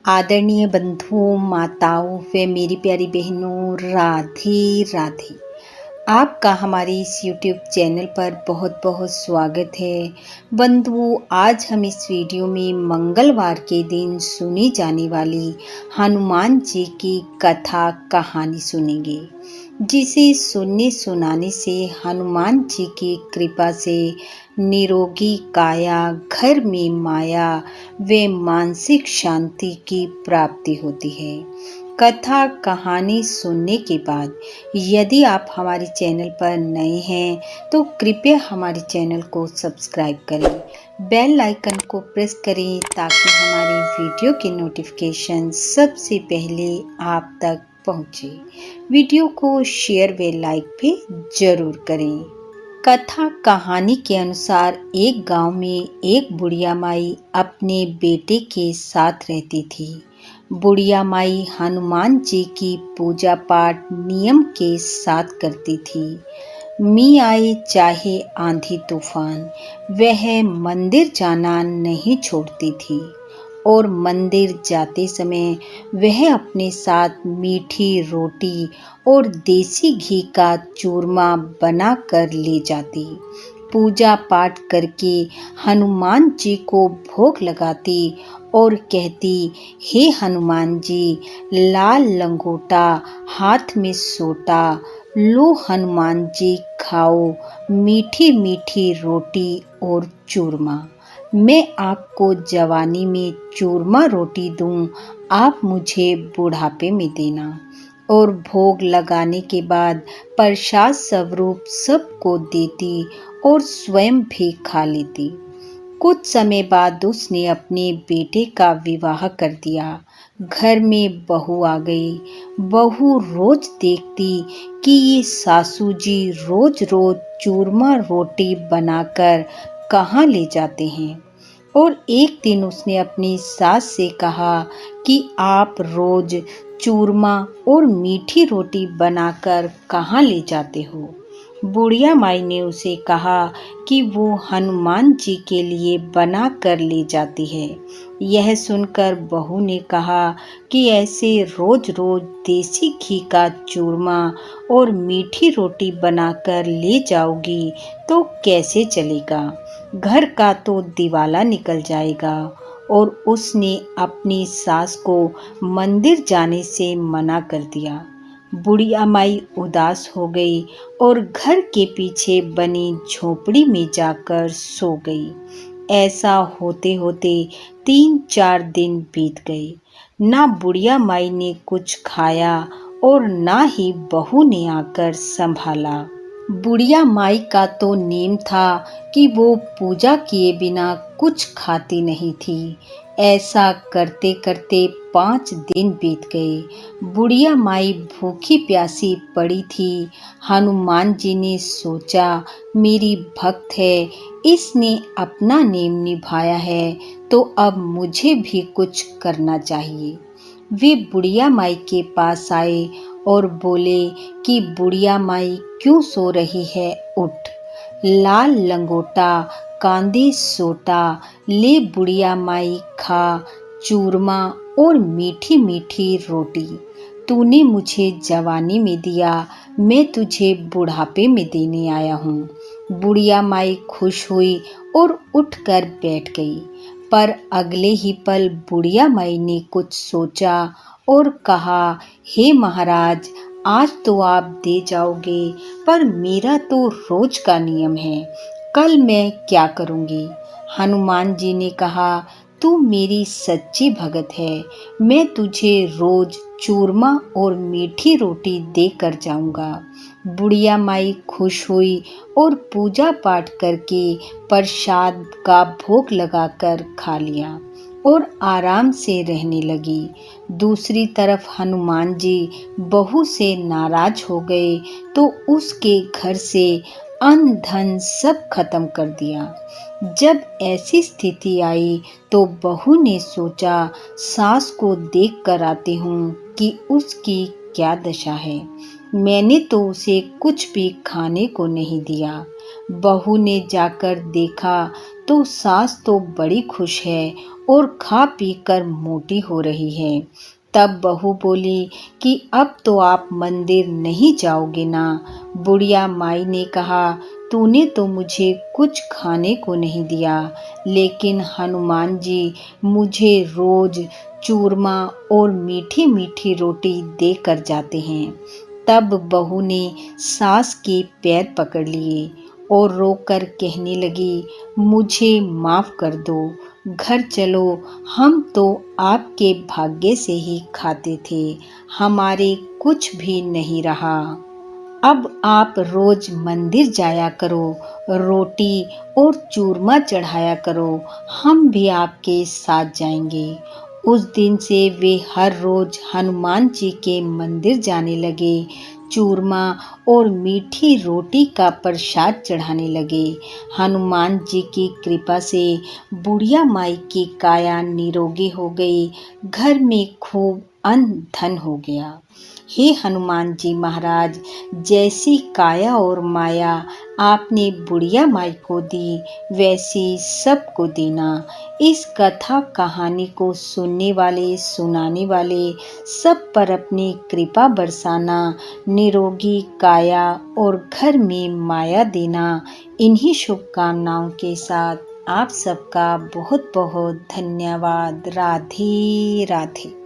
आदरणीय बंधुओं, माताओं व मेरी प्यारी बहनों, राधे राधे। आपका हमारे इस YouTube चैनल पर बहुत बहुत स्वागत है। बंधुओं, आज हम इस वीडियो में मंगलवार के दिन सुनी जाने वाली हनुमान जी की कथा कहानी सुनेंगे, जिसे सुनने सुनाने से हनुमान जी की कृपा से निरोगी काया, घर में माया व मानसिक शांति की प्राप्ति होती है। कथा कहानी सुनने के बाद यदि आप हमारे चैनल पर नए हैं तो कृपया हमारे चैनल को सब्सक्राइब करें, बेल आइकन को प्रेस करें ताकि हमारी वीडियो के नोटिफिकेशन सबसे पहले आप तक पहुंचे। वीडियो को शेयर व लाइक भी जरूर करें। कथा कहानी के अनुसार एक गांव में एक बुढ़िया माई अपने बेटे के साथ रहती थी। बुढ़िया माई हनुमान जी की पूजा पाठ नियम के साथ करती थी। मी आए चाहे आंधी तूफान, वह मंदिर जाना नहीं छोड़ती थी और मंदिर जाते समय वह अपने साथ मीठी रोटी और देसी घी का चूरमा बना कर ले जाती। पूजा पाठ करके हनुमान जी को भोग लगाती और कहती, हे हनुमान जी, लाल लंगोटा हाथ में सोटा, लो हनुमान जी खाओ मीठी मीठी रोटी और चूरमा। मैं आपको जवानी में चूरमा रोटी दूं, आप मुझे बुढ़ापे में देना। और भोग लगाने के बाद प्रसाद स्वरूप सबको देती और स्वयं भी खा लेती। कुछ समय बाद उसने अपने बेटे का विवाह कर दिया। घर में बहू आ गई। बहू रोज देखती कि ये सासू जी रोज रोज चूरमा रोटी बनाकर कहाँ ले जाते हैं। और एक दिन उसने अपनी सास से कहा कि आप रोज चूरमा और मीठी रोटी बनाकर कहाँ ले जाते हो। बुढ़िया माई ने उसे कहा कि वो हनुमान जी के लिए बना कर ले जाती है। यह सुनकर बहू ने कहा कि ऐसे रोज रोज देसी घी का चूरमा और मीठी रोटी बनाकर ले जाओगी तो कैसे चलेगा, घर का तो दिवाला निकल जाएगा। और उसने अपनी सास को मंदिर जाने से मना कर दिया। बुढ़िया माई उदास हो गई और घर के पीछे बनी झोपड़ी में जाकर सो गई। ऐसा होते होते 3-4 दिन बीत गए। ना बुढ़िया माई ने कुछ खाया और ना ही बहू ने आकर संभाला। बुढ़िया माई का तो नेम था कि वो पूजा किए बिना कुछ खाती नहीं थी। ऐसा करते करते 5 दिन बीत गए। बुढ़िया माई भूखी प्यासी पड़ी थी। हनुमान जी ने सोचा, मेरी भक्त है, इसने अपना नेम निभाया है तो अब मुझे भी कुछ करना चाहिए। वे बुढ़िया माई के पास आए और बोले कि बुढ़िया माई क्यों सो रही है, उठ। लाल लंगोटा कांदे सोटा, ले बुढ़िया माई खा चूरमा और मीठी मीठी रोटी। तूने मुझे जवानी में दिया, मैं तुझे बुढ़ापे में देने आया हूँ। बुढ़िया माई खुश हुई और उठकर बैठ गई। पर अगले ही पल बुढ़िया माई ने कुछ सोचा और कहा, हे महाराज, आज तो आप दे जाओगे, पर मेरा तो रोज का नियम है, कल मैं क्या करूंगी। हनुमान जी ने कहा, तू मेरी सच्ची भगत है, मैं तुझे रोज चूरमा और मीठी रोटी देकर जाऊंगा। बुढ़िया माई खुश हुई और पूजा पाठ करके प्रसाद का भोग लगाकर खा लिया और आराम से रहने लगी। दूसरी तरफ हनुमान जी बहू से नाराज हो गए तो उसके घर से अन्न धन सब खत्म कर दिया। जब ऐसी स्थिति आई तो बहू ने सोचा, सास को देख कर आती हूँ कि उसकी क्या दशा है। मैंने तो उसे कुछ भी खाने को नहीं दिया। बहू ने जाकर देखा तो सास तो बड़ी खुश है और खा पी कर मोटी हो रही है। तब बहू बोली कि अब तो आप मंदिर नहीं जाओगे ना। बुढ़िया माई ने कहा, तूने तो मुझे कुछ खाने को नहीं दिया, लेकिन हनुमान जी मुझे रोज चूरमा और मीठी मीठी रोटी देकर जाते हैं। तब बहू ने सास के पैर पकड़ लिए और रोकर कहने लगी, मुझे माफ कर दो, घर चलो, हम तो आपके भाग्य से ही खाते थे, हमारे कुछ भी नहीं रहा। अब आप रोज मंदिर जाया करो, रोटी और चूरमा चढ़ाया करो, हम भी आपके साथ जाएंगे। उस दिन से वे हर रोज हनुमान जी के मंदिर जाने लगे, चूरमा और मीठी रोटी का प्रसाद चढ़ाने लगे। हनुमान जी की कृपा से बुढ़िया माई की काया निरोगी हो गई, घर में खूब अन्न धन हो गया। हे हनुमान जी महाराज, जैसी काया और माया आपने बुढ़िया माई को दी, वैसी सबको देना। इस कथा कहानी को सुनने वाले सुनाने वाले सब पर अपनी कृपा बरसाना, निरोगी काया और घर में माया देना। इन्हीं शुभकामनाओं के साथ आप सबका बहुत बहुत धन्यवाद। राधे राधे।